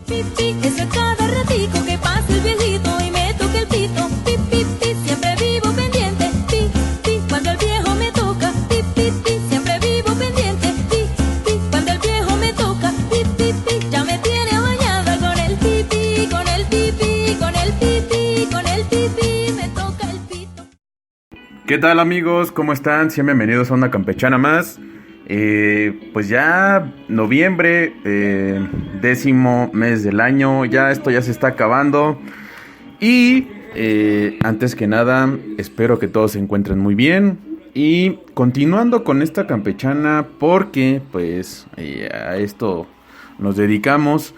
Pi, pi, eso es cada ratico que pasa el viejito y me toca el pito. Pi, pi, pi, siempre vivo pendiente. Pi, pi, cuando el viejo me toca. Pi, pi, pi, siempre vivo pendiente. Pi, pi, cuando el viejo me toca. Pi, pi, pi, ya me tiene bañada con el pipi, con el pipi, con el pipi, con el pipi, me toca el pito. ¿Qué tal, amigos? ¿Cómo están? Sean bienvenidos a una campechana más. Pues ya noviembre, 10º mes del año, esto ya se está acabando. Y antes que nada, espero que todos se encuentren muy bien. Y continuando con esta campechana, porque pues a esto nos dedicamos.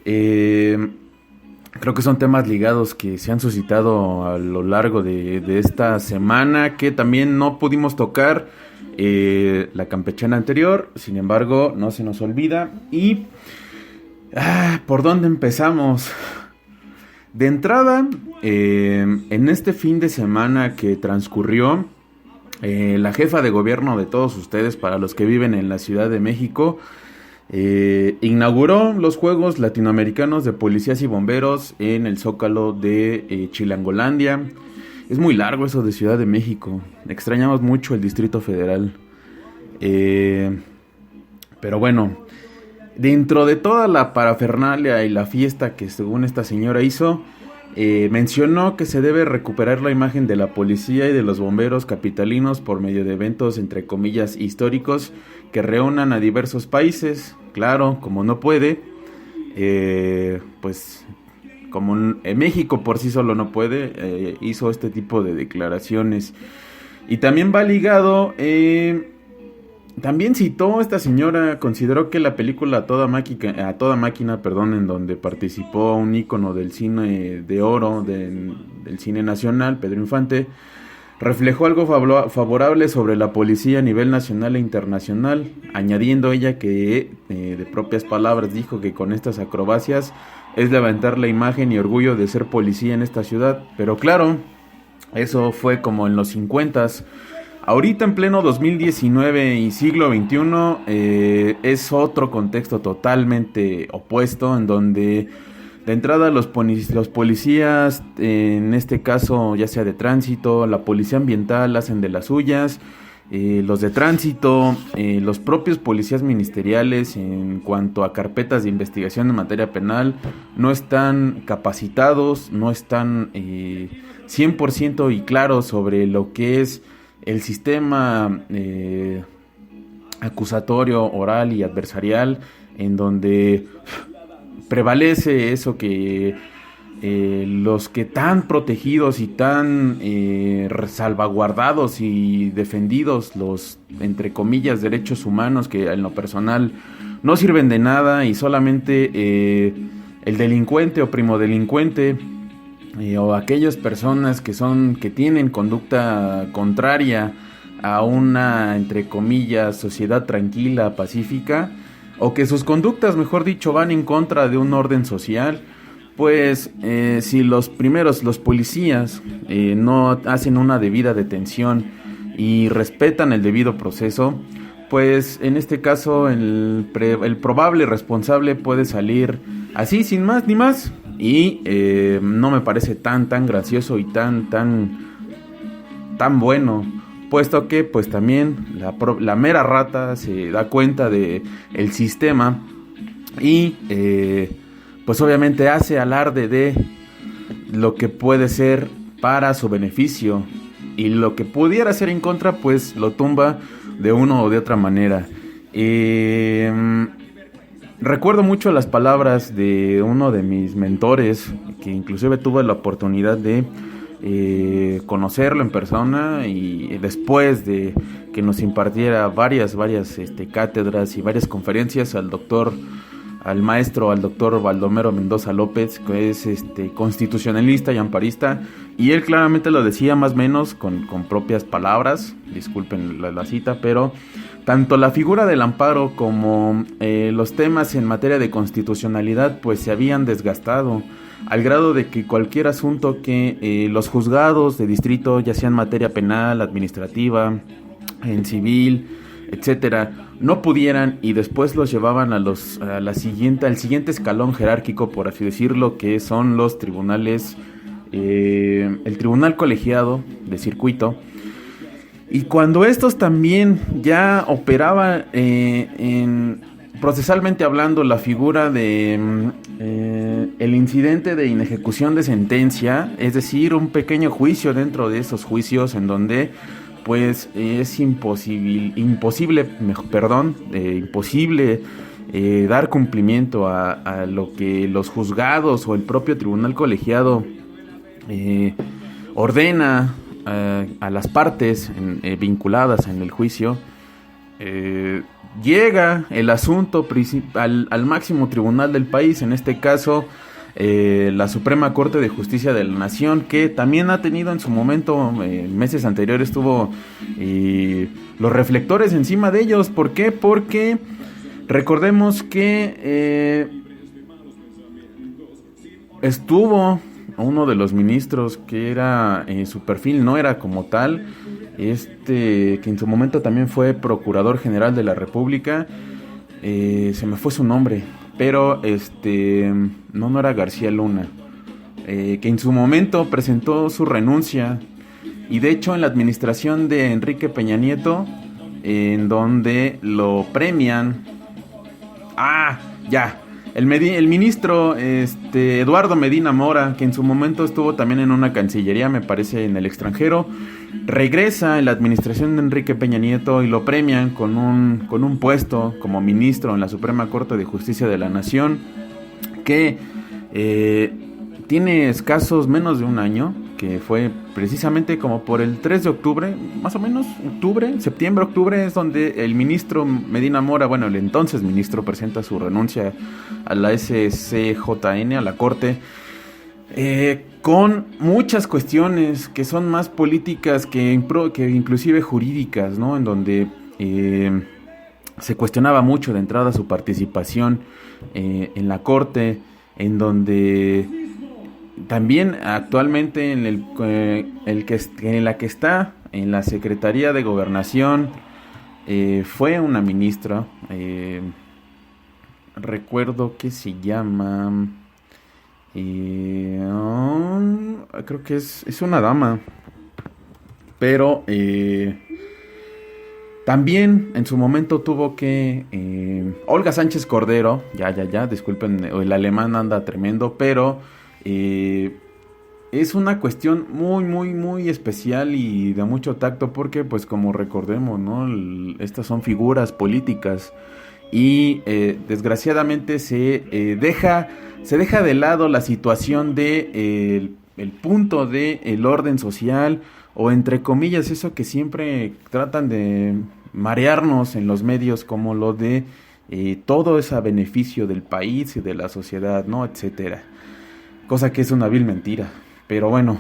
Creo que son temas ligados que se han suscitado a lo largo de esta semana, que también no pudimos tocar la campechana anterior. Sin embargo, no se nos olvida. Y ¿por dónde empezamos? De entrada, en este fin de semana que transcurrió, la jefa de gobierno de todos ustedes, para los que viven en la Ciudad de México, inauguró los Juegos Latinoamericanos de Policías y Bomberos en el Zócalo de Chilangolandia. Es muy largo eso de Ciudad de México. Extrañamos mucho el Distrito Federal. Pero bueno, dentro de toda la parafernalia y la fiesta que según esta señora hizo, mencionó que se debe recuperar la imagen de la policía y de los bomberos capitalinos por medio de eventos, entre comillas, históricos que reúnan a diversos países. Claro, como no puede, pues como México por sí solo no puede, hizo este tipo de declaraciones. Y también va ligado, también citó esta señora, consideró que la película A Toda Máquina, en donde participó un ícono del cine de oro, del cine nacional, Pedro Infante, reflejó algo favorable sobre la policía a nivel nacional e internacional, añadiendo ella que, de propias palabras, dijo que con estas acrobacias es levantar la imagen y orgullo de ser policía en esta ciudad. Pero claro, eso fue como en los 50s. Ahorita en pleno 2019 y siglo XXI, es otro contexto totalmente opuesto, en donde de entrada los policías, en este caso ya sea de tránsito, la policía ambiental, hacen de las suyas. Los de tránsito, los propios policías ministeriales en cuanto a carpetas de investigación en materia penal no están capacitados, no están 100% y claros sobre lo que es el sistema acusatorio, oral y adversarial, en donde prevalece eso que los que tan protegidos y tan salvaguardados y defendidos los, entre comillas, derechos humanos, que en lo personal no sirven de nada, y solamente el delincuente o primodelincuente, o aquellas personas que tienen conducta contraria a una, entre comillas, sociedad tranquila, pacífica, o que sus conductas, mejor dicho, van en contra de un orden social. Pues si los policías no hacen una debida detención y respetan el debido proceso, pues en este caso el probable responsable puede salir así, sin más ni más. Y no me parece tan gracioso y tan bueno, puesto que pues también la mera rata se da cuenta de el sistema y pues obviamente hace alarde de lo que puede ser para su beneficio, y lo que pudiera ser en contra pues lo tumba de una o de otra manera. Recuerdo mucho las palabras de uno de mis mentores, que inclusive tuve la oportunidad de conocerlo en persona, y después de que nos impartiera varias cátedras y varias conferencias, al doctor Baldomero Mendoza López, que es constitucionalista y amparista, y él claramente lo decía más o menos con propias palabras, disculpen la cita, pero tanto la figura del amparo como los temas en materia de constitucionalidad pues se habían desgastado, al grado de que cualquier asunto que los juzgados de distrito, ya sea en materia penal, administrativa, en civil, etcétera, no pudieran y después los llevaban al siguiente escalón jerárquico, por así decirlo, que son los tribunales, el tribunal colegiado de circuito. Y cuando estos también ya operaban procesalmente hablando, la figura de el incidente de inejecución de sentencia, es decir, un pequeño juicio dentro de esos juicios en donde pues es imposible dar cumplimiento a lo que los juzgados o el propio tribunal colegiado ordena a las partes vinculadas en el juicio. Llega el asunto al máximo tribunal del país, en este caso la Suprema Corte de Justicia de la Nación, que también ha tenido en su momento, meses anteriores, tuvo los reflectores encima de ellos. ¿Por qué? Porque recordemos que estuvo uno de los ministros que era, su perfil no era como tal, que en su momento también fue Procurador General de la República, se me fue su nombre, pero no era García Luna, que en su momento presentó su renuncia, y de hecho en la administración de Enrique Peña Nieto, en donde lo premian, el ministro Eduardo Medina Mora, que en su momento estuvo también en una cancillería, me parece, en el extranjero, regresa en la administración de Enrique Peña Nieto y lo premian con un puesto como ministro en la Suprema Corte de Justicia de la Nación, que tiene escasos menos de un año, que fue precisamente como por el 3 de octubre, más o menos, septiembre-octubre, es donde el ministro Medina Mora, bueno, el entonces ministro, presenta su renuncia a la SCJN, a la Corte, con muchas cuestiones que son más políticas que inclusive jurídicas, ¿no? En donde se cuestionaba mucho de entrada su participación en la Corte, en donde también actualmente en la que está en la Secretaría de Gobernación, fue una ministra, recuerdo que se llama, creo que es una dama, pero también en su momento tuvo que Olga Sánchez Cordero, disculpen, el alemán anda tremendo, pero es una cuestión muy, muy, muy especial y de mucho tacto, porque pues como recordemos, ¿no? Estas son figuras políticas y desgraciadamente se deja de lado la situación de el punto de el orden social, o entre comillas eso que siempre tratan de marearnos en los medios, como lo de todo ese beneficio del país y de la sociedad, ¿no? Etcétera. Cosa que es una vil mentira. Pero bueno,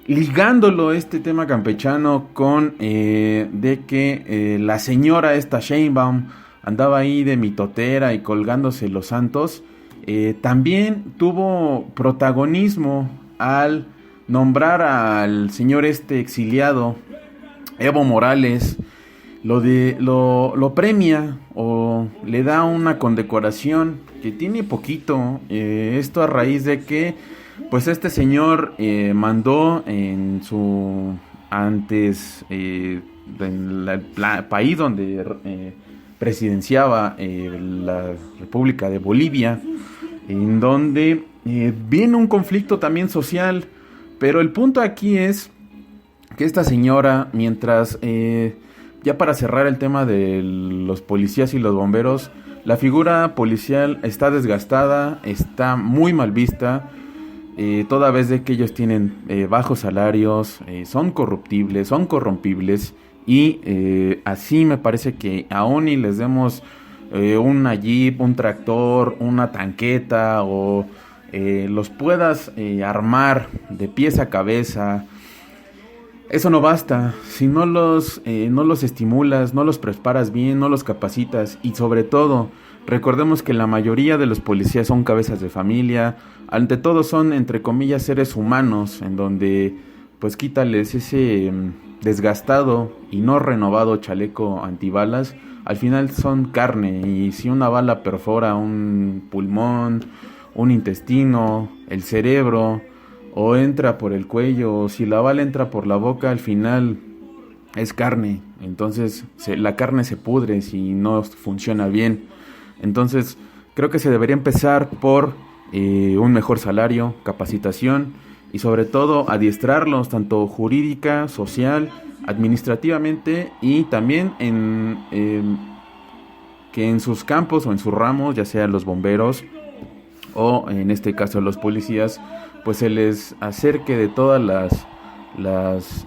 ligándolo este tema campechano con de que la señora esta Sheinbaum andaba ahí de mitotera y colgándose los santos, también tuvo protagonismo al nombrar al señor exiliado Evo Morales. Lo premia o le da una condecoración que tiene poquito, esto a raíz de que pues este señor mandó en su en el país donde presidenciaba la República de Bolivia, en donde viene un conflicto también social, pero el punto aquí es que esta señora, mientras ya para cerrar el tema de los policías y los bomberos, la figura policial está desgastada, está muy mal vista, toda vez de que ellos tienen bajos salarios, son corruptibles, son corrompibles, y así me parece que aún y les demos una jeep, un tractor, una tanqueta, o los puedas armar de pies a cabeza, eso no basta. Si no los estimulas, no los preparas bien, no los capacitas, y sobre todo, recordemos que la mayoría de los policías son cabezas de familia, ante todo son, entre comillas, seres humanos, en donde pues quítales ese desgastado y no renovado chaleco antibalas. Al final son carne, y si una bala perfora un pulmón, un intestino, el cerebro, o entra por el cuello, o si la bala entra por la boca, al final es carne. Entonces la carne se pudre si no funciona bien. Entonces creo que se debería empezar por un mejor salario, capacitación y sobre todo adiestrarlos tanto jurídica, social, administrativamente, y también que en sus campos o en sus ramos, ya sea los bomberos o en este caso los policías, pues se les acerque de todas las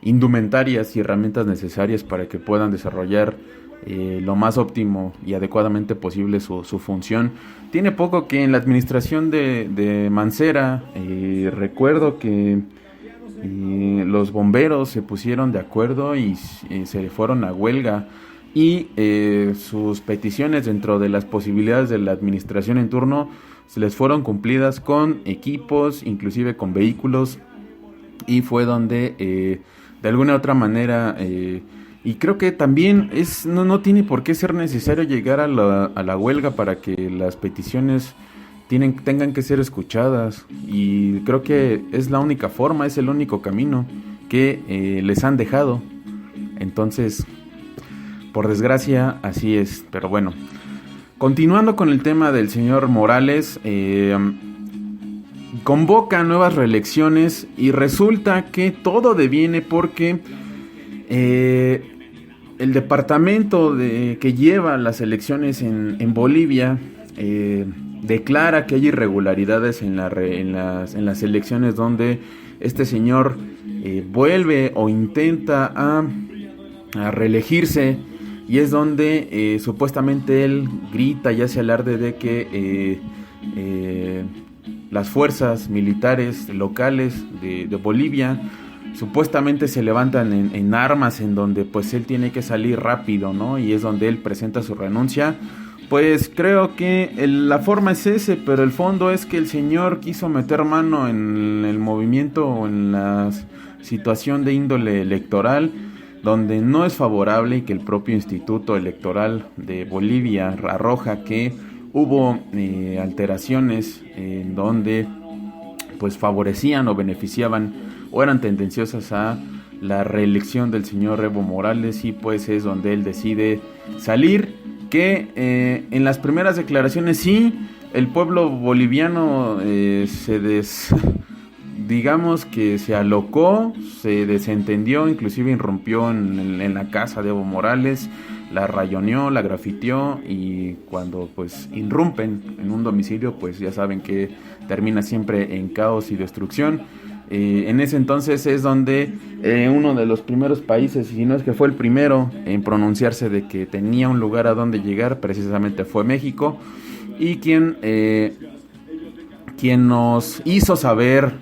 indumentarias y herramientas necesarias para que puedan desarrollar lo más óptimo y adecuadamente posible su función. Tiene poco que en la administración de Mancera, recuerdo que los bomberos se pusieron de acuerdo y se fueron a huelga, y sus peticiones dentro de las posibilidades de la administración en turno se les fueron cumplidas con equipos, inclusive con vehículos, y fue donde de alguna u otra manera y creo que también no tiene por qué ser necesario llegar a la huelga para que las peticiones tengan que ser escuchadas, y creo que es la única forma, es el único camino que les han dejado. Entonces, por desgracia, así es. Pero bueno, continuando con el tema del señor Morales, convoca nuevas reelecciones y resulta que todo deviene porque el departamento que lleva las elecciones en Bolivia declara que hay irregularidades en las elecciones, donde este señor vuelve o intenta a reelegirse, y es donde supuestamente él grita y hace alarde de que las fuerzas militares locales de Bolivia supuestamente se levantan en armas, en donde pues él tiene que salir rápido, ¿no? Y es donde él presenta su renuncia. Pues creo que la forma es ese, pero el fondo es que el señor quiso meter mano en el movimiento o en la situación de índole electoral, donde no es favorable, y que el propio Instituto Electoral de Bolivia arroja que hubo alteraciones en donde pues favorecían o beneficiaban o eran tendenciosas a la reelección del señor Evo Morales, y pues es donde él decide salir, que en las primeras declaraciones sí, el pueblo boliviano digamos que se alocó, se desentendió, inclusive irrumpió en la casa de Evo Morales, la rayoneó, la grafiteó, y cuando pues irrumpen en un domicilio, pues ya saben que termina siempre en caos y destrucción. En ese entonces es donde uno de los primeros países, y si no es que fue el primero en pronunciarse de que tenía un lugar a donde llegar, precisamente fue México, y quien nos hizo saber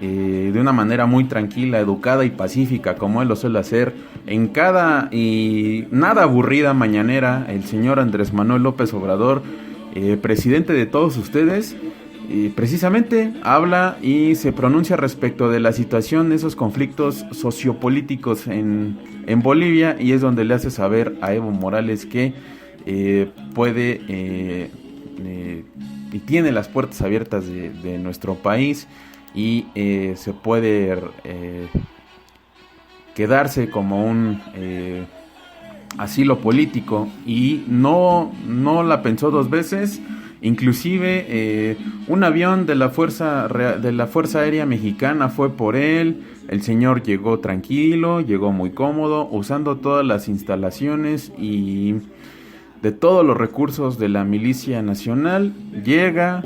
de una manera muy tranquila, educada y pacífica, como él lo suele hacer en cada y nada aburrida mañanera, el señor Andrés Manuel López Obrador, presidente de todos ustedes, precisamente habla y se pronuncia respecto de la situación de esos conflictos sociopolíticos en Bolivia, y es donde le hace saber a Evo Morales que puede y tiene las puertas abiertas de nuestro país, y se puede quedarse como un asilo político, y no la pensó dos veces. Inclusive un avión de la Fuerza Aérea Mexicana fue por él. El señor llegó tranquilo, llegó muy cómodo, usando todas las instalaciones y de todos los recursos de la Milicia Nacional. Llega,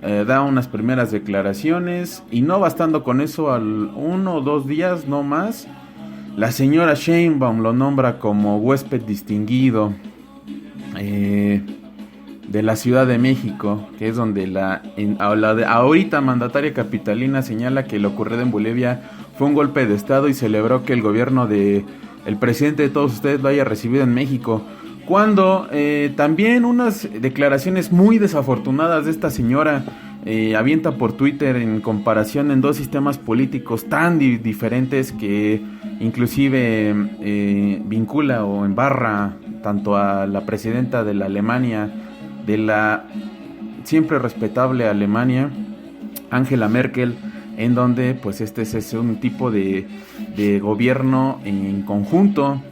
da unas primeras declaraciones, y no bastando con eso, al 1 o 2 días, no más, la señora Sheinbaum lo nombra como huésped distinguido de la Ciudad de México, que es donde la ahorita mandataria capitalina señala que lo ocurrido en Bolivia fue un golpe de estado, y celebró que el gobierno de el presidente de todos ustedes lo haya recibido en México, cuando también unas declaraciones muy desafortunadas de esta señora avienta por Twitter en comparación en dos sistemas políticos tan diferentes que inclusive vincula o embarra tanto a la presidenta de la Alemania, de la siempre respetable Alemania, Angela Merkel, en donde pues este es un tipo de gobierno en conjunto,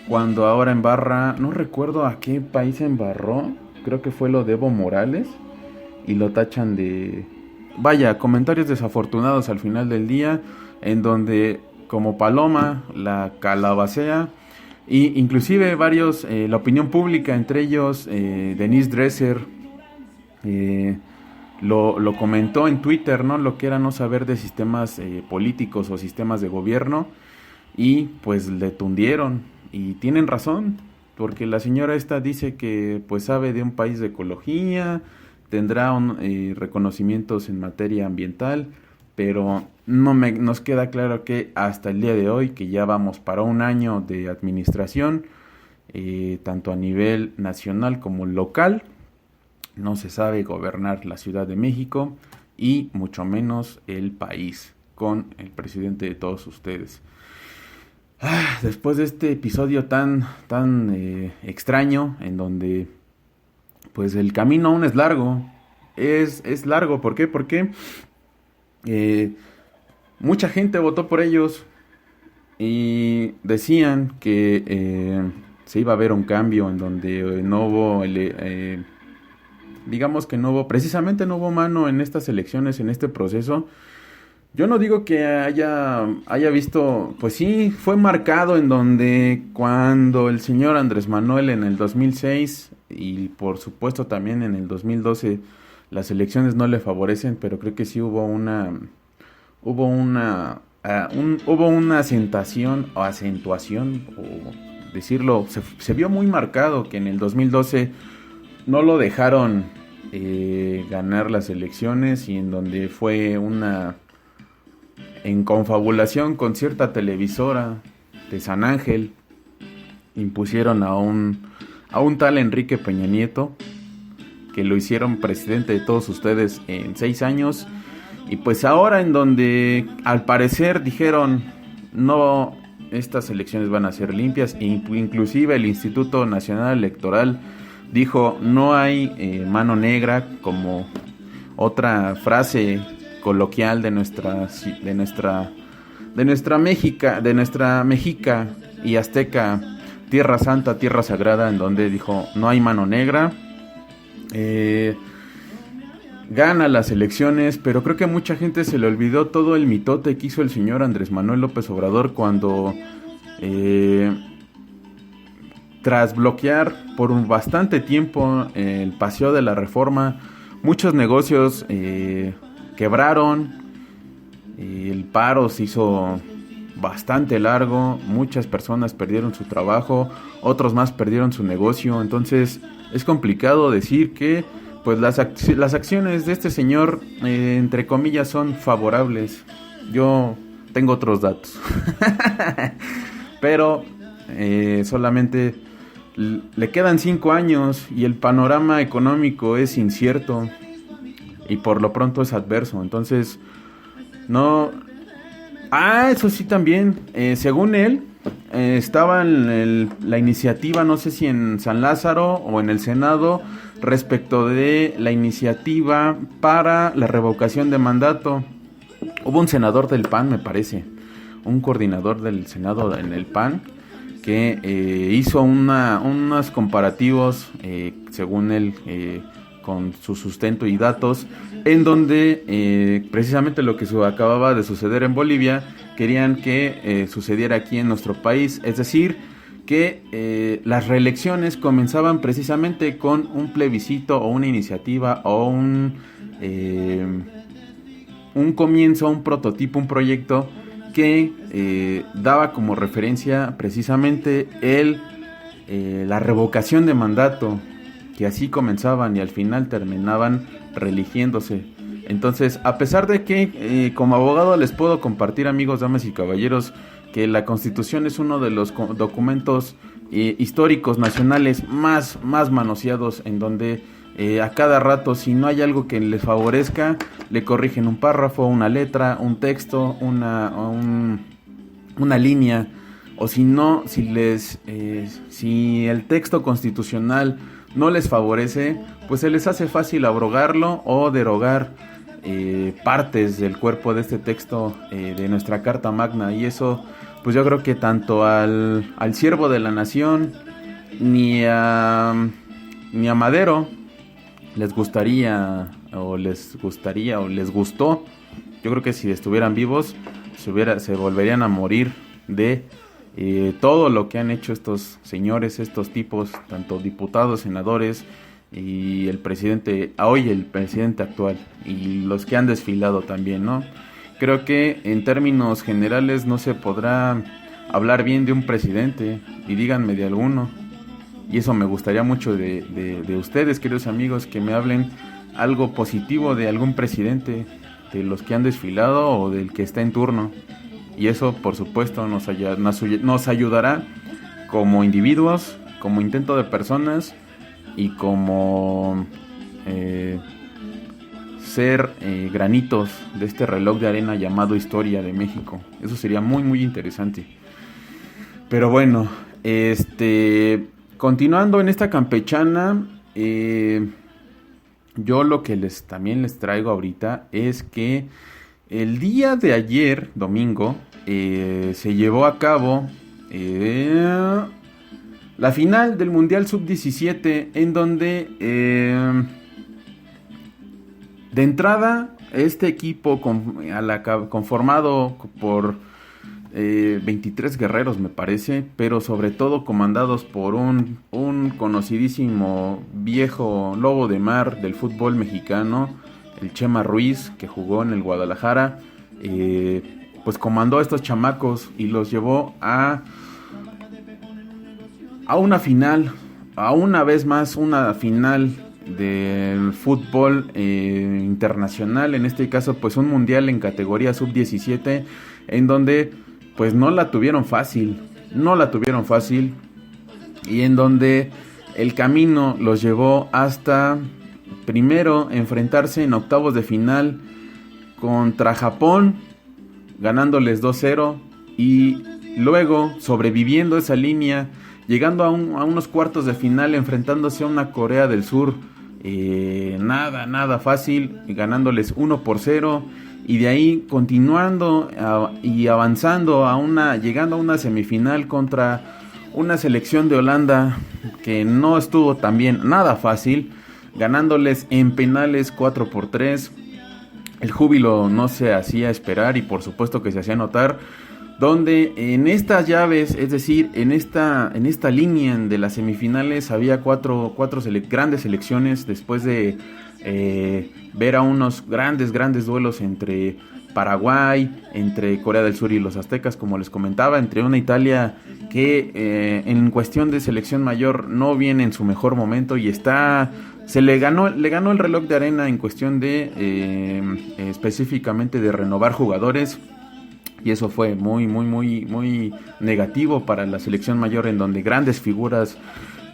cuando ahora embarra, no recuerdo a qué país embarró, creo que fue lo de Evo Morales, y lo tachan de... Vaya, comentarios desafortunados al final del día, en donde como paloma la calabacea, y inclusive varios, la opinión pública, entre ellos Denise Dresser, lo comentó en Twitter, ¿no? Lo que era no saber de sistemas políticos o sistemas de gobierno, y pues le tundieron, y tienen razón, porque la señora esta dice que pues sabe de un país de ecología, tendrá reconocimientos en materia ambiental, pero nos queda claro que hasta el día de hoy, que ya vamos para un año de administración, tanto a nivel nacional como local, no se sabe gobernar la Ciudad de México y mucho menos el país con el presidente de todos ustedes. Después de este episodio tan extraño, en donde pues el camino aún es largo, es largo. ¿Por qué? Porque mucha gente votó por ellos y decían que se iba a ver un cambio en donde no hubo, digamos que no hubo mano en estas elecciones, en este proceso. Yo no digo que haya visto, pues sí, fue marcado en donde cuando el señor Andrés Manuel en el 2006 y por supuesto también en el 2012 las elecciones no le favorecen, pero creo que sí hubo una acentuación, o decirlo, se vio muy marcado que en el 2012 no lo dejaron ganar las elecciones, y en donde fue en confabulación con cierta televisora de San Ángel, impusieron a un tal Enrique Peña Nieto, que lo hicieron presidente de todos ustedes en 6 años, y pues ahora en donde al parecer dijeron no, estas elecciones van a ser limpias, e inclusive el Instituto Nacional Electoral dijo no hay mano negra, como otra frase coloquial de nuestra mexica y azteca tierra santa, tierra sagrada, en donde dijo no hay mano negra. Gana las elecciones, pero creo que a mucha gente se le olvidó todo el mitote que hizo el señor Andrés Manuel López Obrador cuando tras bloquear por bastante tiempo el Paseo de la Reforma, muchos negocios quebraron, el paro se hizo bastante largo, muchas personas perdieron su trabajo, otros más perdieron su negocio. Entonces es complicado decir que pues las acciones de este señor entre comillas son favorables. Yo tengo otros datos pero solamente le quedan 5 años y el panorama económico es incierto y por lo pronto es adverso. Entonces no... eso sí también, según él, estaba la iniciativa, no sé si en San Lázaro o en el Senado, respecto de la iniciativa para la revocación de mandato. Hubo un senador del PAN, me parece, un coordinador del Senado en el PAN, que hizo unos comparativos, según él, con su sustento y datos, en donde precisamente lo que acababa de suceder en Bolivia querían que sucediera aquí en nuestro país, es decir, que las reelecciones comenzaban precisamente con un plebiscito o una iniciativa o un comienzo, un prototipo, un proyecto que daba como referencia precisamente la revocación de mandato, que así comenzaban y al final terminaban reeligiéndose. Entonces, a pesar de que como abogado les puedo compartir, amigos, damas y caballeros, que la Constitución es uno de los documentos históricos nacionales más manoseados, en donde A cada rato, si no hay algo que les favorezca, le corrigen un párrafo, una letra, un texto, una línea, o si no, si el texto constitucional no les favorece, pues se les hace fácil abrogarlo o derogar partes del cuerpo de este texto de nuestra Carta Magna. Y eso, pues yo creo que tanto al siervo de la nación ni a Madero les gustó. Yo creo que si estuvieran vivos se volverían a morir de todo lo que han hecho estos señores, estos tipos, tanto diputados, senadores y el presidente actual, y los que han desfilado también, ¿no? Creo que en términos generales no se podrá hablar bien de un presidente, y díganme de alguno. Y eso me gustaría mucho de ustedes, queridos amigos, que me hablen algo positivo de algún presidente, de los que han desfilado o del que está en turno. Y eso, por supuesto, nos ayudará como individuos, como intento de personas y como ser granitos de este reloj de arena llamado historia de México. Eso sería muy, muy interesante. Pero bueno, continuando en esta campechana, yo lo que también les traigo ahorita es que el día de ayer, domingo, se llevó a cabo la final del Mundial Sub-17, en donde de entrada este equipo conformado por 23 guerreros, me parece, pero sobre todo comandados por un conocidísimo viejo lobo de mar del fútbol mexicano, el Chema Ruiz, que jugó en el Guadalajara, pues comandó a estos chamacos y los llevó a una final, a una vez más una final del fútbol internacional, en este caso pues un mundial en categoría sub-17, en donde pues no la tuvieron fácil, y en donde el camino los llevó hasta primero enfrentarse en octavos de final contra Japón, ganándoles 2-0, y luego sobreviviendo esa línea, llegando a unos cuartos de final, enfrentándose a una Corea del Sur nada fácil, ganándoles 1-0, y de ahí continuando y avanzando llegando a una semifinal contra una selección de Holanda que no estuvo también nada fácil, ganándoles en penales 4-3. El júbilo no se hacía esperar y por supuesto que se hacía notar, donde en estas llaves, es decir, en esta línea de las semifinales había cuatro grandes selecciones, después de ver a unos grandes duelos entre Paraguay, entre Corea del Sur y los aztecas, como les comentaba, entre una Italia que en cuestión de selección mayor no viene en su mejor momento y le ganó el reloj de arena en cuestión de específicamente de renovar jugadores. Y eso fue muy negativo para la selección mayor, en donde grandes figuras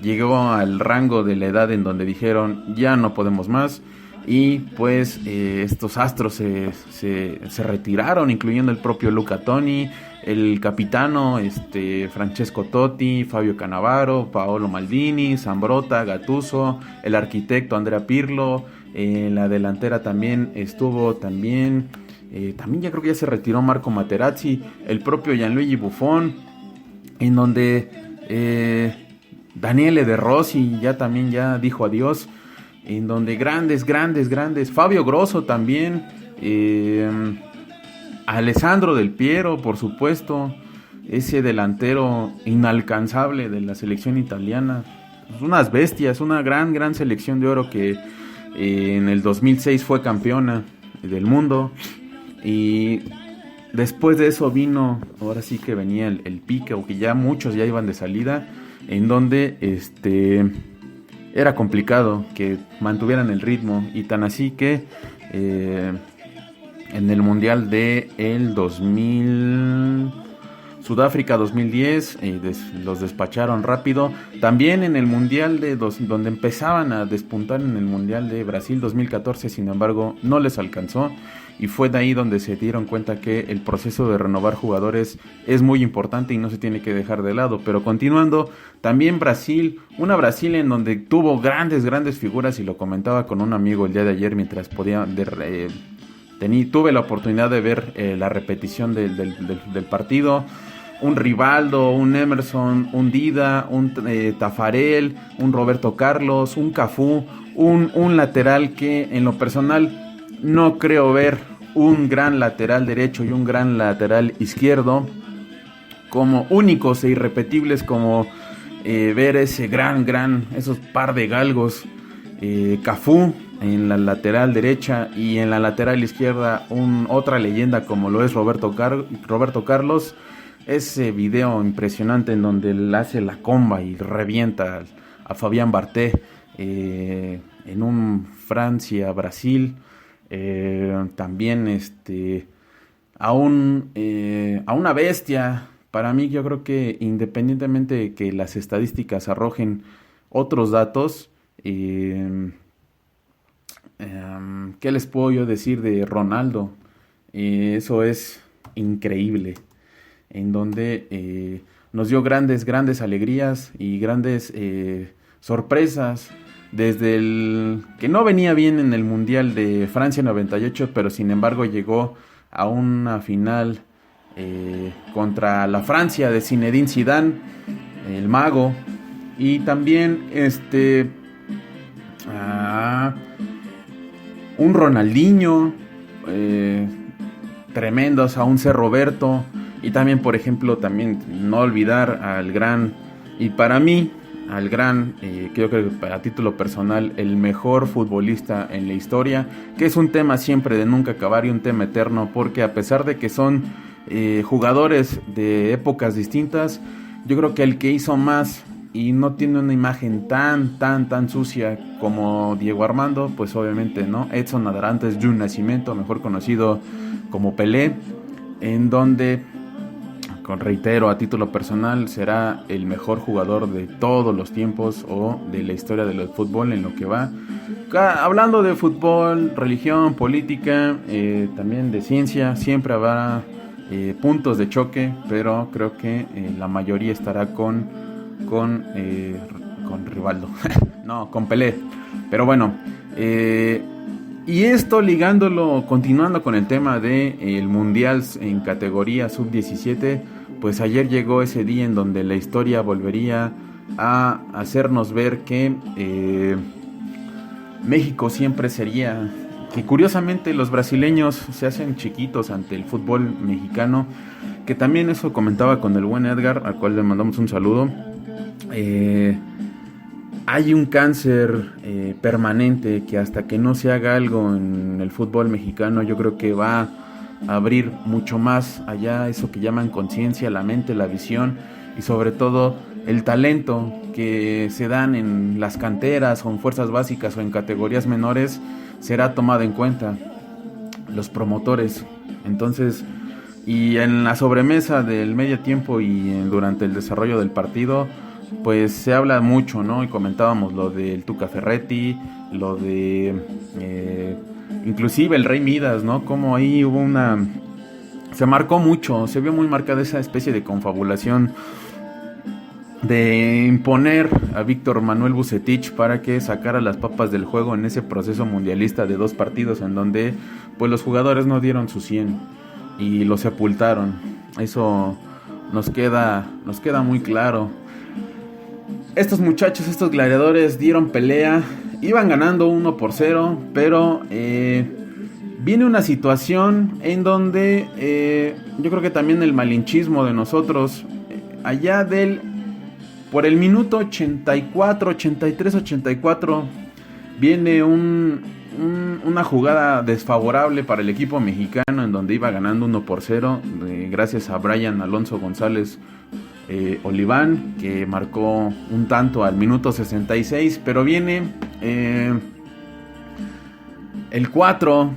llegó al rango de la edad en donde dijeron ya no podemos más. Y pues estos astros se retiraron, incluyendo el propio Luca Toni, el capitano Francesco Totti, Fabio Cannavaro, Paolo Maldini, Zambrotta, Gattuso, el arquitecto Andrea Pirlo. En la delantera también estuvo también ya creo que ya se retiró Marco Materazzi, el propio Gianluigi Buffon, en donde Daniele De Rossi ya dijo adiós, en donde grandes, Fabio Grosso también, Alessandro Del Piero, por supuesto, ese delantero inalcanzable de la selección italiana, unas bestias, una gran selección de oro que en el 2006 fue campeona del mundo. Y después de eso vino, ahora sí que venía el pique, o que ya muchos ya iban de salida, en donde era complicado que mantuvieran el ritmo, y tan así que en el mundial de el 2000, Sudáfrica 2010, los despacharon rápido. También en el Mundial donde empezaban a despuntar en el Mundial de Brasil 2014, sin embargo, no les alcanzó. Y fue de ahí donde se dieron cuenta que el proceso de renovar jugadores es muy importante y no se tiene que dejar de lado. Pero continuando, también Brasil, una Brasil en donde tuvo grandes figuras, y lo comentaba con un amigo el día de ayer mientras tuve la oportunidad de ver la repetición del partido. Un Rivaldo, un Emerson, un Dida, un Tafarel, un Roberto Carlos, un Cafú, un lateral que en lo personal no creo ver un gran lateral derecho y un gran lateral izquierdo como únicos e irrepetibles, como ver esos par de galgos, Cafú en la lateral derecha y en la lateral izquierda otra leyenda como lo es Roberto Carlos. Ese video impresionante en donde él hace la comba y revienta a Fabián Barthez en un Francia-Brasil. También a una bestia. Para mí, yo creo que independientemente de que las estadísticas arrojen otros datos, ¿qué les puedo yo decir de Ronaldo? Eso es increíble, en donde nos dio grandes alegrías y grandes sorpresas. Desde el que no venía bien en el Mundial de Francia 98, pero sin embargo llegó a una final contra la Francia de Zinedine Zidane, el mago. Y también un Ronaldinho, tremendos, a un C. Roberto. Y también, por ejemplo, no olvidar al gran, y para mí, creo que a título personal, el mejor futbolista en la historia, que es un tema siempre de nunca acabar y un tema eterno, porque a pesar de que son jugadores de épocas distintas, yo creo que el que hizo más y no tiene una imagen tan sucia como Diego Armando, pues obviamente no, Edson Arantes Jun Nascimento, mejor conocido como Pelé, en donde, reitero, a título personal, será el mejor jugador de todos los tiempos o de la historia del fútbol en lo que va. Hablando de fútbol, religión, política, también de ciencia, siempre habrá puntos de choque, pero creo que la mayoría estará con Rivaldo, no, con Pelé. Pero bueno, y esto ligándolo, continuando con el tema del Mundial en categoría sub-17, pues ayer llegó ese día en donde la historia volvería a hacernos ver que México siempre sería, que curiosamente los brasileños se hacen chiquitos ante el fútbol mexicano, que también eso comentaba con el buen Edgar, al cual le mandamos un saludo. Hay un cáncer permanente que hasta que no se haga algo en el fútbol mexicano, yo creo que va a abrir mucho más allá eso que llaman conciencia, la mente, la visión y sobre todo el talento que se dan en las canteras o en fuerzas básicas o en categorías menores será tomado en cuenta. Los promotores, entonces, y en la sobremesa del medio tiempo y durante el desarrollo del partido, pues se habla mucho, ¿no? Y comentábamos lo del Tuca Ferretti, lo de inclusive el Rey Midas, ¿no? Como ahí hubo se marcó mucho, se vio muy marcada esa especie de confabulación de imponer a Víctor Manuel Vucetich para que sacara las papas del juego en ese proceso mundialista de 2 partidos en donde pues los jugadores no dieron su 100 y lo sepultaron. Eso nos queda muy claro. Estos muchachos, estos gladiadores dieron pelea, iban ganando 1-0, pero viene una situación en donde yo creo que también el malinchismo de nosotros, allá por el minuto 84, 83, 84, viene una jugada desfavorable para el equipo mexicano en donde iba ganando 1-0, gracias a Brian Alonso González Oliván, que marcó un tanto al minuto 66, pero viene el 4,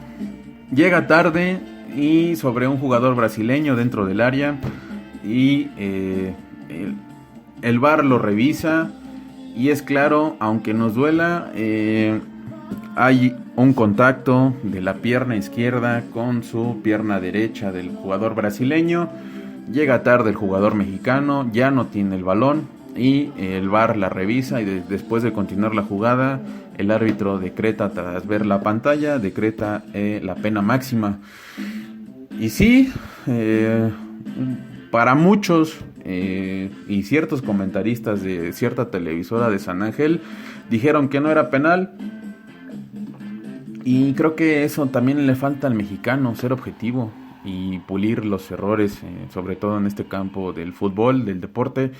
llega tarde y sobre un jugador brasileño dentro del área, y el VAR lo revisa y es claro, aunque nos duela, hay un contacto de la pierna izquierda con su pierna derecha del jugador brasileño. Llega tarde el jugador mexicano, ya no tiene el balón y el VAR la revisa y después de continuar la jugada, el árbitro decreta, tras ver la pantalla, decreta la pena máxima. Y sí, para muchos y ciertos comentaristas de cierta televisora de San Ángel dijeron que no era penal. Y creo que eso también le falta al mexicano, ser objetivo y pulir los errores, sobre todo en este campo del fútbol, del deporte.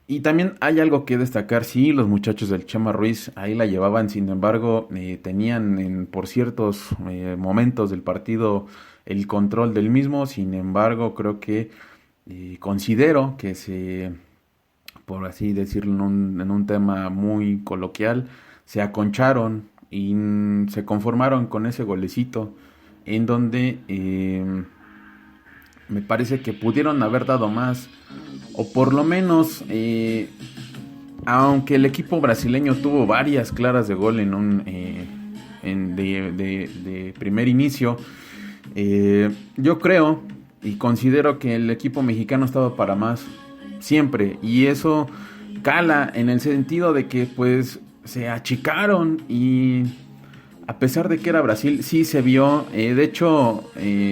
Y también hay algo que destacar, sí, los muchachos del Chema Ruiz ahí la llevaban, sin embargo, tenían por ciertos momentos del partido el control del mismo, sin embargo, creo que considero que por así decirlo en un tema muy coloquial, se aconcharon y se conformaron con ese golecito en donde me parece que pudieron haber dado más, o por lo menos aunque el equipo brasileño tuvo varias claras de gol de primer inicio, yo creo y considero que el equipo mexicano estaba para más siempre, y eso cala en el sentido de que pues se achicaron, y a pesar de que era Brasil, sí se vio, de hecho,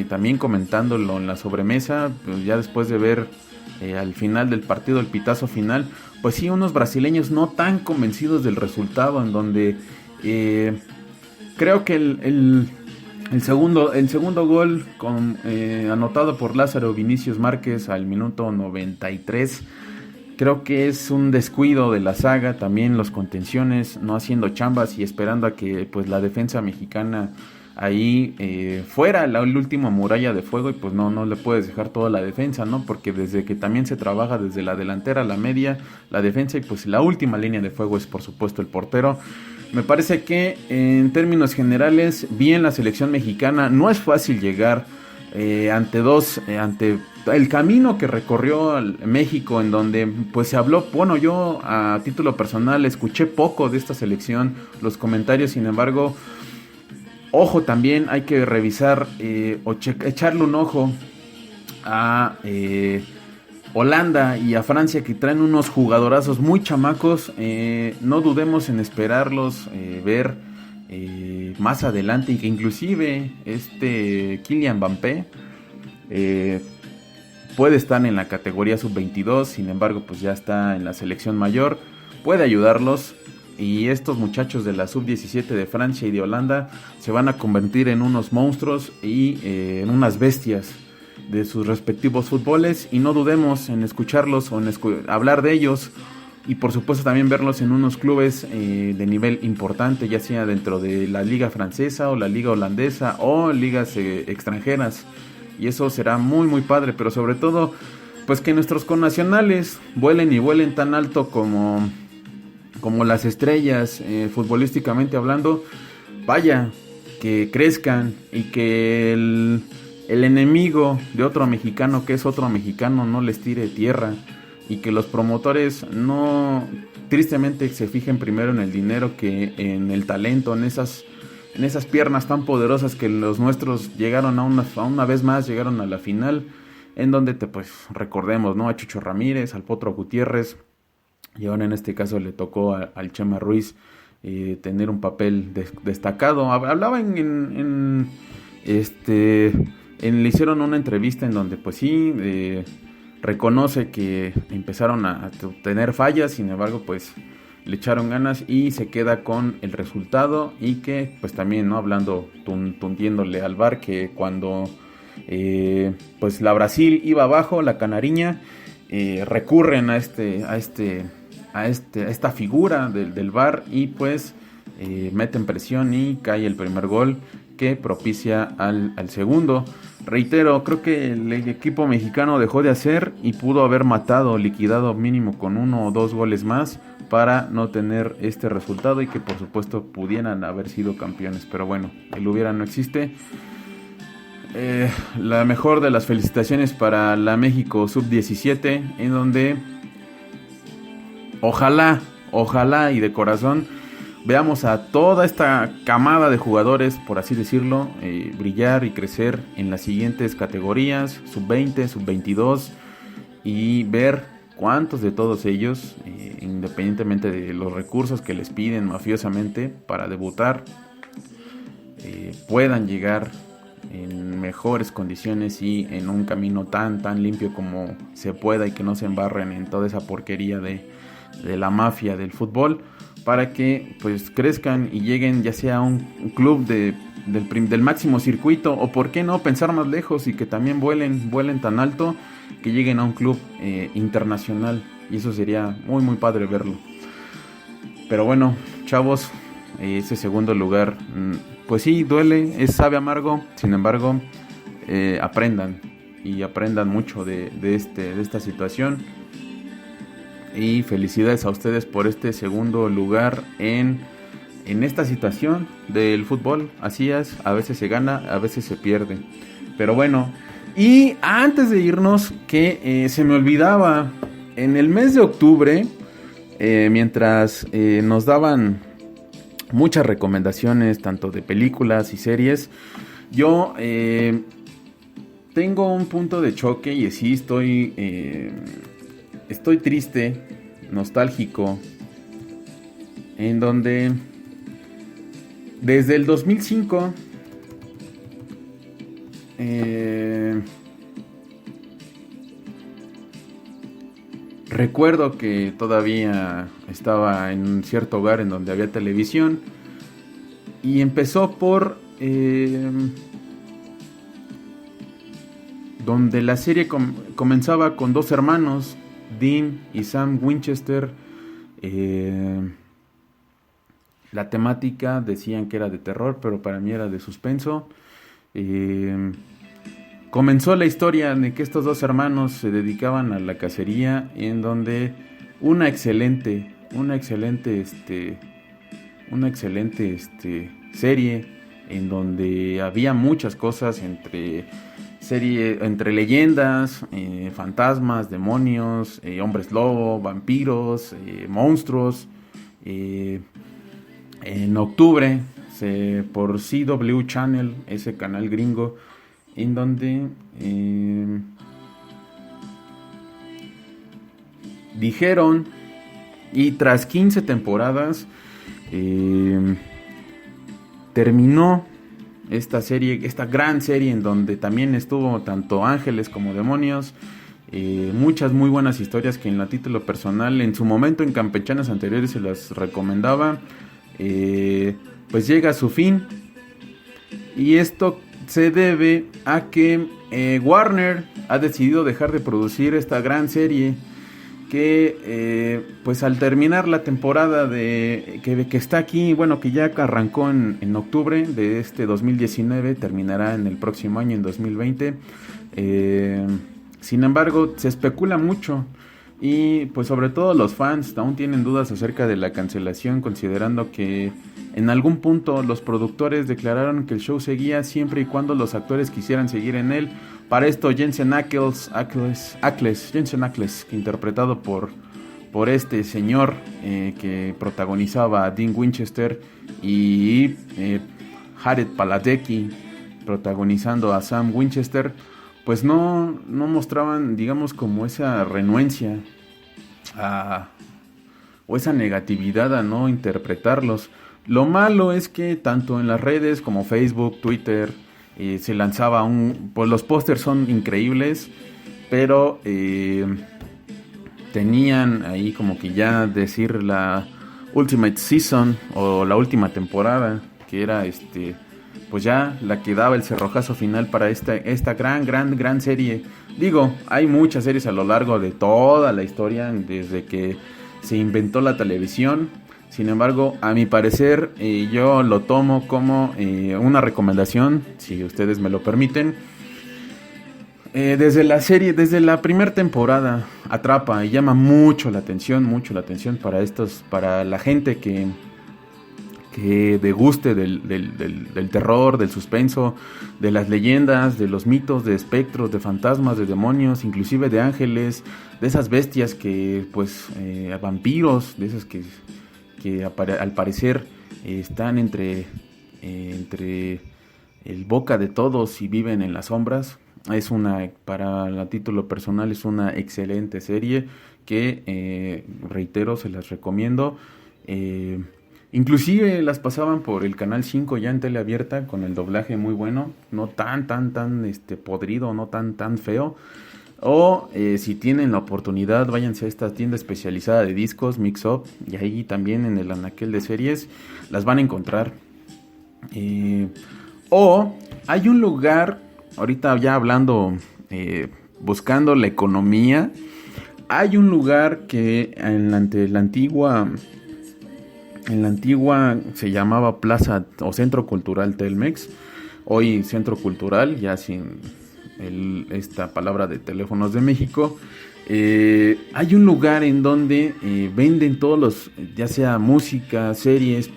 también comentándolo en la sobremesa, pues ya después de ver al final del partido, el pitazo final, pues sí, unos brasileños no tan convencidos del resultado, en donde creo que el segundo gol anotado por Lázaro Vinicius Márquez al minuto 93, creo que es un descuido de la saga, también los contenciones no haciendo chambas y esperando a que pues la defensa mexicana ahí fuera la última muralla de fuego, y pues no le puedes dejar toda la defensa, ¿no? Porque desde que también se trabaja desde la delantera a la media, la defensa, y pues la última línea de fuego es por supuesto el portero. Me parece que en términos generales, bien la selección mexicana. No es fácil llegar ante el camino que recorrió México, en donde pues se habló, bueno, yo a título personal escuché poco de esta selección, los comentarios, sin embargo, ojo, también hay que revisar echarle un ojo a Holanda y a Francia, que traen unos jugadorazos muy chamacos. No dudemos en esperarlos ver más adelante, y que inclusive Kylian Mbappé puede estar en la categoría sub-22, sin embargo pues ya está en la selección mayor, puede ayudarlos, y estos muchachos de la sub-17 de Francia y de Holanda se van a convertir en unos monstruos y en unas bestias de sus respectivos fútboles, y no dudemos en escucharlos o en hablar de ellos, y por supuesto también verlos en unos clubes de nivel importante, ya sea dentro de la liga francesa o la liga holandesa o ligas extranjeras, y eso será muy muy padre. Pero sobre todo pues que nuestros connacionales vuelen, y vuelen tan alto como las estrellas, futbolísticamente hablando. Vaya, que crezcan, y que el enemigo de otro mexicano, que es otro mexicano, no les tire tierra, y que los promotores no, tristemente, se fijen primero en el dinero que en el talento, en esas piernas tan poderosas que los nuestros llegaron a una vez más, llegaron a la final, en donde pues recordemos, ¿no?, a Chucho Ramírez, al Potro Gutiérrez, y ahora en este caso le tocó al Chema Ruiz tener un papel destacado. Hablaba le hicieron una entrevista en donde pues sí, reconoce que empezaron a tener fallas, sin embargo pues le echaron ganas y se queda con el resultado, y que pues también, ¿no?, hablando, tundiéndole al VAR, que cuando pues la Brasil iba abajo, la canariña, recurren a esta figura del VAR, y pues meten presión y cae el primer gol que propicia al segundo. Reitero, creo que el equipo mexicano dejó de hacer y pudo haber liquidado mínimo con 1 o 2 goles más para no tener este resultado, y que por supuesto pudieran haber sido campeones. Pero bueno, el hubiera no existe. la mejor de las felicitaciones para la México Sub-17, en donde ojalá y de corazón veamos a toda esta camada de jugadores, por así decirlo, brillar y crecer en las siguientes categorías, Sub-20, Sub-22, y ver cuántos de todos ellos, independientemente de los recursos que les piden mafiosamente para debutar, puedan llegar en mejores condiciones y en un camino tan limpio como se pueda, y que no se embarren en toda esa porquería de la mafia del fútbol, para que pues crezcan y lleguen ya sea a un club del máximo circuito, o por qué no pensar más lejos y que también vuelen tan alto que lleguen a un club internacional, y eso sería muy padre verlo. Pero bueno, chavos, ese segundo lugar, pues sí, duele, sabe amargo. Sin embargo, aprendan mucho de esta situación. Y felicidades a ustedes por este segundo lugar en esta situación del fútbol. Así es, a veces se gana, a veces se pierde. Pero bueno, y antes de irnos, que se me olvidaba, en el mes de octubre, mientras nos daban muchas recomendaciones, tanto de películas y series, yo tengo un punto de choque, y sí estoy triste, nostálgico, en donde desde el 2005 recuerdo que todavía estaba en un cierto hogar en donde había televisión, y empezó por donde la serie comenzaba con dos hermanos, Dean y Sam Winchester. La temática decían que era de terror, pero para mí era de suspenso. Comenzó la historia de que estos dos hermanos se dedicaban a la cacería, en donde una excelente serie, en donde había muchas cosas entre leyendas, fantasmas, demonios, hombres lobo, vampiros, monstruos. En octubre, por CW Channel, ese canal gringo, en donde dijeron, y tras 15 temporadas terminó esta serie, esta gran serie, en donde también estuvo tanto ángeles como demonios, muchas muy buenas historias que en la título personal, en su momento en campechanas anteriores se las recomendaba. Pues llega a su fin, y esto se debe a que Warner ha decidido dejar de producir esta gran serie, que pues al terminar la temporada que está aquí, bueno, que ya arrancó en octubre de este 2019, terminará en el próximo año, en 2020. Sin embargo, se especula mucho, y pues sobre todo los fans aún tienen dudas acerca de la cancelación, considerando que en algún punto los productores declararon que el show seguía siempre y cuando los actores quisieran seguir en él. Para esto, Jensen Ackles, interpretado por este señor que protagonizaba a Dean Winchester, y Jared Padalecki protagonizando a Sam Winchester, pues no mostraban, digamos, como esa renuencia o esa negatividad a no interpretarlos. Lo malo es que tanto en las redes como Facebook, Twitter, se lanzaba pues los pósters son increíbles, pero tenían ahí como que ya decir la Ultimate Season o la última temporada, que era pues ya la que daba el cerrojazo final para esta gran serie. Digo, hay muchas series a lo largo de toda la historia, desde que se inventó la televisión. Sin embargo, a mi parecer, yo lo tomo como una recomendación, si ustedes me lo permiten. Desde la serie, desde la primera temporada, atrapa y llama mucho la atención para la gente que que deguste del terror, del suspenso, de las leyendas, de los mitos, de espectros, de fantasmas, de demonios, inclusive de ángeles, de esas bestias que, pues, vampiros, de esas que al parecer están entre el boca de todos y viven en las sombras. Para el título personal, es una excelente serie que, reitero, se las recomiendo. Inclusive las pasaban por el Canal 5 ya en tele abierta, con el doblaje muy bueno, no tan podrido, no tan feo. O si tienen la oportunidad, váyanse a esta tienda especializada de discos, Mix Up, y ahí también en el anaquel de series las van a encontrar. O hay un lugar, ahorita ya hablando, buscando la economía, hay un lugar que en la antigua se llamaba Plaza o Centro Cultural Telmex, hoy Centro Cultural, ya sin esta palabra de Teléfonos de México. Hay un lugar en donde venden todos los, ya sea música, series,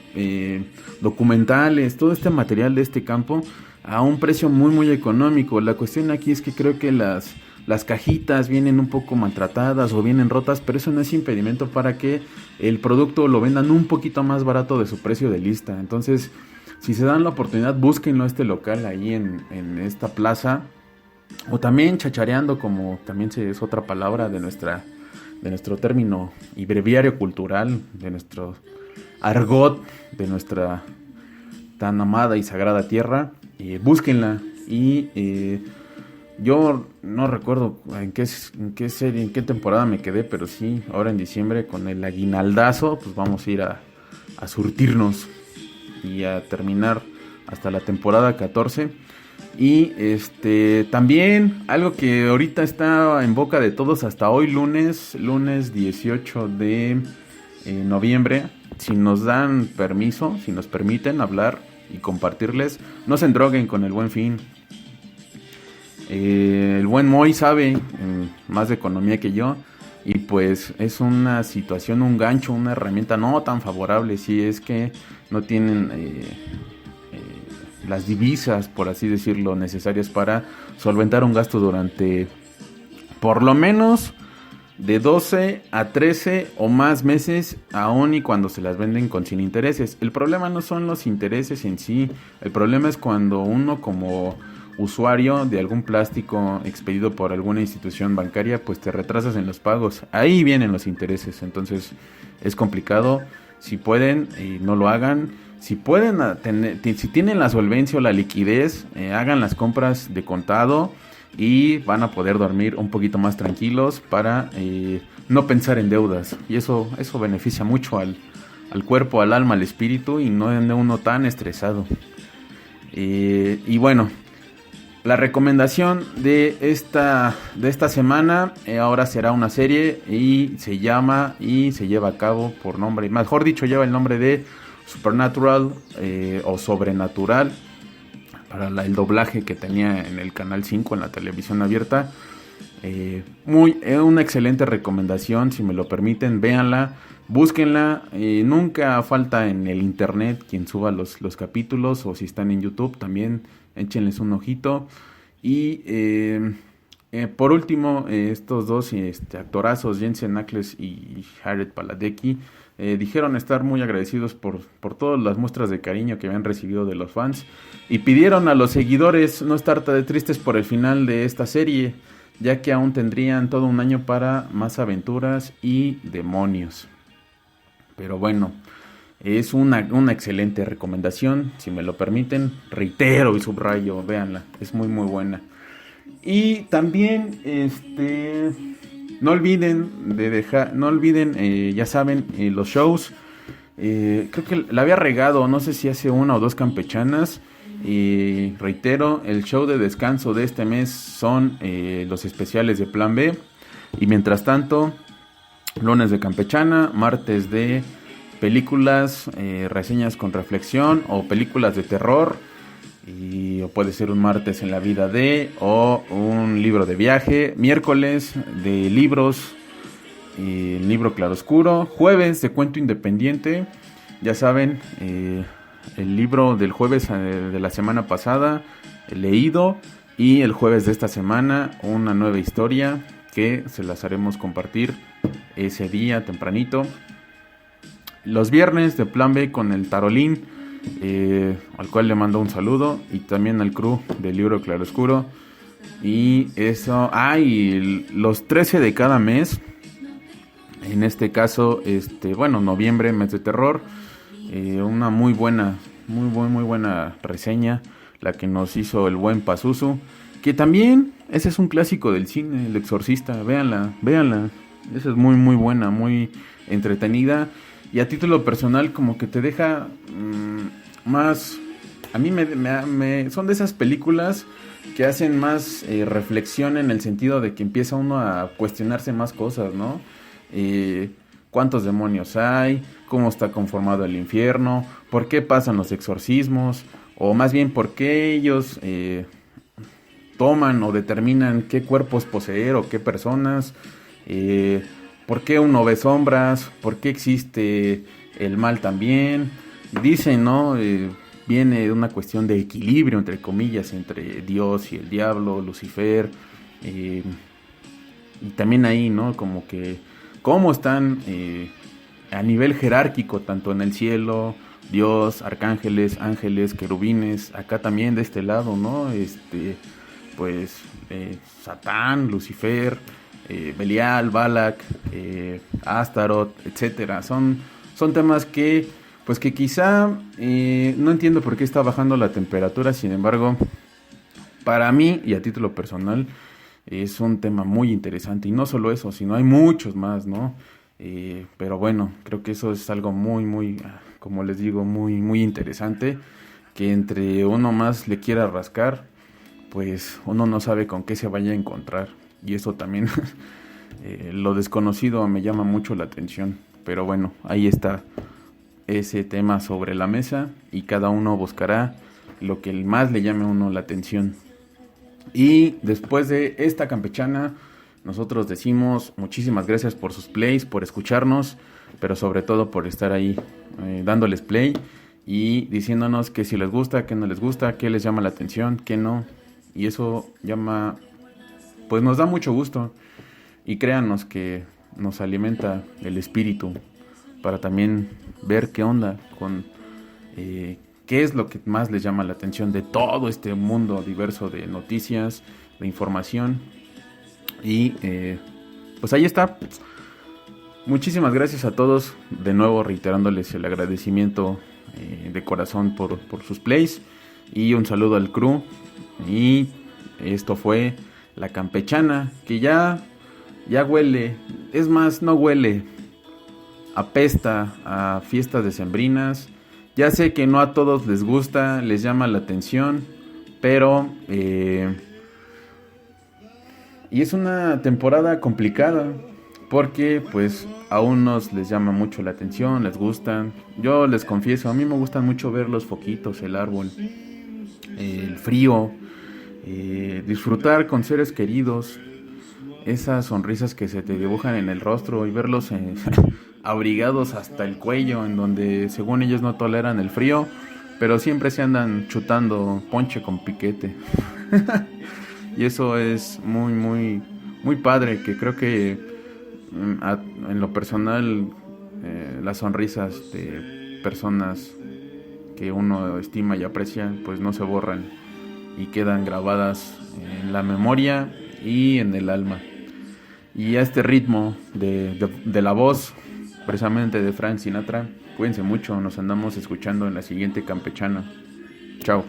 documentales, todo este material de este campo a un precio muy económico. La cuestión aquí es que creo que las cajitas vienen un poco maltratadas o vienen rotas, pero eso no es impedimento para que el producto lo vendan un poquito más barato de su precio de lista. Entonces, si se dan la oportunidad, búsquenlo a este local ahí en esta plaza, o también chachareando, como también es otra palabra de nuestro término y breviario cultural, de nuestro argot, de nuestra tan amada y sagrada tierra. Búsquenla. Y yo no recuerdo en qué serie, en qué temporada me quedé, pero sí, ahora en diciembre con el aguinaldazo, pues vamos a ir a surtirnos y a terminar hasta la temporada 14. Y también algo que ahorita está en boca de todos hasta hoy, lunes 18 de noviembre, si nos dan permiso, si nos permiten hablar y compartirles, no se endroguen con el Buen Fin. El buen Moy sabe más de economía que yo, y pues es una situación, un gancho, una herramienta no tan favorable si es que no tienen las divisas, por así decirlo, necesarias para solventar un gasto durante por lo menos de 12 a 13 o más meses, aun y cuando se las venden sin intereses. El problema no son los intereses en sí, el problema es cuando uno, como usuario de algún plástico expedido por alguna institución bancaria, pues te retrasas en los pagos. Ahí vienen los intereses. Entonces es complicado. Si pueden, no lo hagan. Si pueden si tienen la solvencia o la liquidez, hagan las compras de contado y van a poder dormir un poquito más tranquilos para no pensar en deudas. Y eso beneficia mucho al cuerpo, al alma, al espíritu, y no ande uno tan estresado. Y bueno, la recomendación de esta semana ahora será una serie y se lleva a cabo por nombre, mejor dicho, lleva el nombre de Supernatural o Sobrenatural, para el doblaje que tenía en el Canal 5 en la televisión abierta. Una excelente recomendación, si me lo permiten, véanla, búsquenla. Nunca falta en el internet quien suba los capítulos, o si están en YouTube también échenles un ojito. Y por último, estos dos actorazos, Jensen Ackles y Jared Padalecki, dijeron estar muy agradecidos por todas las muestras de cariño que habían recibido de los fans, y pidieron a los seguidores no estar tan tristes por el final de esta serie, ya que aún tendrían todo un año para más aventuras y demonios. Pero bueno, es una excelente recomendación, si me lo permiten, reitero y subrayo, véanla, es muy buena. Y también no olviden ya saben, los shows. Creo que la había regado, no sé si hace una o dos campechanas. Reitero, el show de descanso de este mes son los especiales de Plan B. Y mientras tanto, lunes de campechana, martes de películas, reseñas con reflexión o películas de terror, o puede ser un martes en la vida o un libro de viaje, miércoles de libros, el libro claroscuro, jueves de cuento independiente, Ya saben, el libro del jueves de la semana pasada, leído, y el jueves de esta semana una nueva historia que se las haremos compartir ese día tempranito. Los viernes de Plan B con el Tarolín, al cual le mando un saludo, y también al crew del libro Claroscuro. Y eso, y los 13 de cada mes, en este caso, noviembre, mes de terror, una muy buena reseña, la que nos hizo el buen Pazuzu, que también, ese es un clásico del cine, El Exorcista, véanla, esa es muy buena, muy entretenida, y a título personal como que te deja más, a mí son de esas películas que hacen más reflexión, en el sentido de que empieza uno a cuestionarse más cosas, ¿no? ¿Cuántos demonios hay? ¿Cómo está conformado el infierno? ¿Por qué pasan los exorcismos? O más bien, ¿por qué ellos toman o determinan qué cuerpos poseer o qué personas? ¿Por qué uno ve sombras? ¿Por qué existe el mal también? Dicen, ¿no? Viene de una cuestión de equilibrio, entre comillas, entre Dios y el diablo, Lucifer. Y también ahí, ¿no? Como que cómo están a nivel jerárquico, tanto en el cielo, Dios, arcángeles, ángeles, querubines, acá también de este lado, ¿no? Satán, Lucifer, Belial, Balak, Astaroth, etcétera. Son temas que quizá no entiendo por qué está bajando la temperatura. Sin embargo, para mí y a título personal, es un tema muy interesante, y no solo eso, sino hay muchos más, ¿no? Pero bueno, creo que eso es algo muy, como les digo, muy interesante, que entre uno más le quiera rascar, pues uno no sabe con qué se vaya a encontrar, y eso también, lo desconocido me llama mucho la atención. Pero bueno, ahí está ese tema sobre la mesa, y cada uno buscará lo que más le llame a uno la atención. Y después de esta campechana, nosotros decimos muchísimas gracias por sus plays, por escucharnos, pero sobre todo por estar ahí dándoles play y diciéndonos que si les gusta, que no les gusta, qué les llama la atención, qué no. Y eso nos da mucho gusto, y créanos que nos alimenta el espíritu para también ver qué onda con qué es lo que más les llama la atención de todo este mundo diverso de noticias, de información. Y pues ahí está. Muchísimas gracias a todos, de nuevo reiterándoles el agradecimiento de corazón por sus plays, y un saludo al crew. Y esto fue la campechana, que ya huele, es más, no huele, apesta a fiestas decembrinas. Ya sé que no a todos les gusta, les llama la atención, pero y es una temporada complicada, porque pues a unos les llama mucho la atención, les gustan. Yo les confieso, a mí me gustan mucho ver los foquitos, el árbol, el frío, disfrutar con seres queridos, esas sonrisas que se te dibujan en el rostro, y verlos abrigados hasta el cuello, en donde según ellos no toleran el frío, pero siempre se andan chutando ponche con piquete. Y eso es muy padre, que creo que en lo personal, las sonrisas de personas que uno estima y aprecia, pues no se borran, y quedan grabadas en la memoria y en el alma. Y a este ritmo de la voz, precisamente de Frank Sinatra, cuídense mucho, nos andamos escuchando en la siguiente campechana. Chao.